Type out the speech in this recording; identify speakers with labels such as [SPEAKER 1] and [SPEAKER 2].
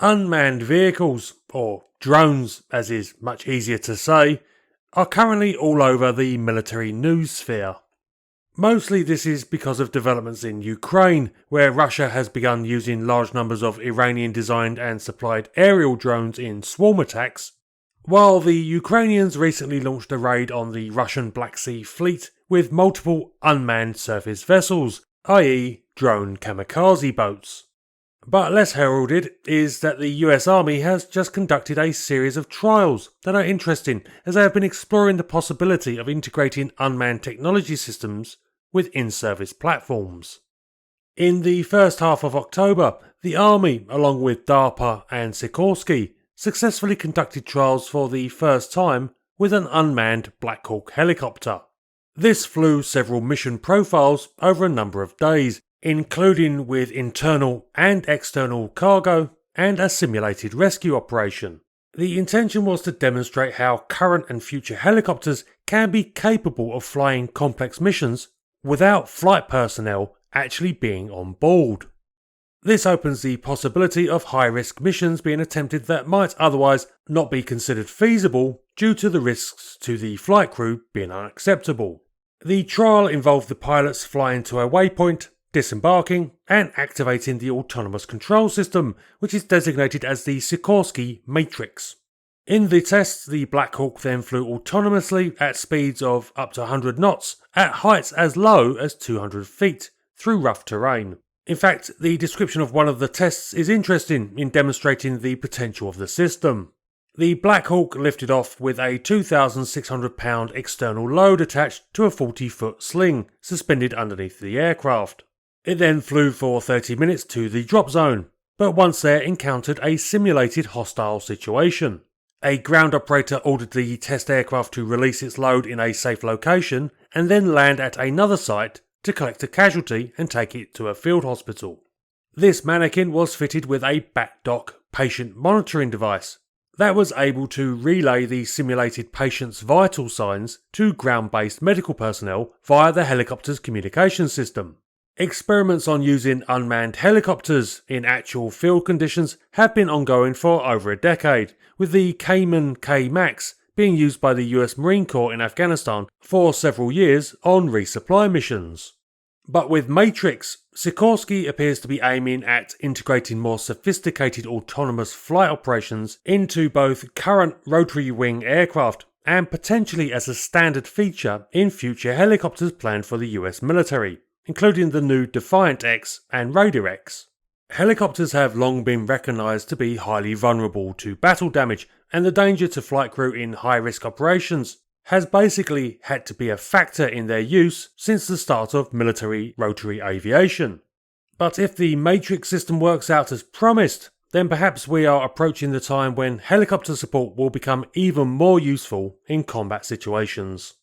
[SPEAKER 1] Unmanned vehicles, or drones as is much easier to say, are currently all over the military news sphere. Mostly this is because of developments in Ukraine, where Russia has begun using large numbers of Iranian-designed and supplied aerial drones in swarm attacks, while the Ukrainians recently launched a raid on the Russian Black Sea Fleet with multiple unmanned surface vessels, i.e. drone kamikaze boats. But less heralded is that the US Army has just conducted a series of trials that are interesting, as they have been exploring the possibility of integrating unmanned technology systems with in-service platforms. In the first half of October, the Army, along with DARPA and Sikorsky, successfully conducted trials for the first time with an unmanned Blackhawk helicopter. This flew several mission profiles over a number of days, including with internal and external cargo and a simulated rescue operation. The intention was to demonstrate how current and future helicopters can be capable of flying complex missions without flight personnel actually being on board. This opens the possibility of high-risk missions being attempted that might otherwise not be considered feasible due to the risks to the flight crew being unacceptable. The trial involved the pilots flying to a waypoint, disembarking and activating the autonomous control system, which is designated as the Sikorsky Matrix. In the tests, the Blackhawk then flew autonomously at speeds of up to 100 knots at heights as low as 200 feet through rough terrain. In fact, the description of one of the tests is interesting in demonstrating the potential of the system. The Blackhawk lifted off with a 2,600 pound external load attached to a 40-foot sling suspended underneath the aircraft. It then flew for 30 minutes to the drop zone, but once there encountered a simulated hostile situation. A ground operator ordered the test aircraft to release its load in a safe location and then land at another site to collect a casualty and take it to a field hospital. This mannequin was fitted with a backdock patient monitoring device that was able to relay the simulated patient's vital signs to ground-based medical personnel via the helicopter's communication system. Experiments on using unmanned helicopters in actual field conditions have been ongoing for over a decade, with the Cayman K-MAX being used by the US Marine Corps in Afghanistan for several years on resupply missions. But with Matrix, Sikorsky appears to be aiming at integrating more sophisticated autonomous flight operations into both current rotary wing aircraft and potentially as a standard feature in future helicopters planned for the US military, including the new Defiant X and Raider X. Helicopters have long been recognised to be highly vulnerable to battle damage, and the danger to flight crew in high-risk operations has basically had to be a factor in their use since the start of military rotary aviation. But if the Matrix system works out as promised, then perhaps we are approaching the time when helicopter support will become even more useful in combat situations.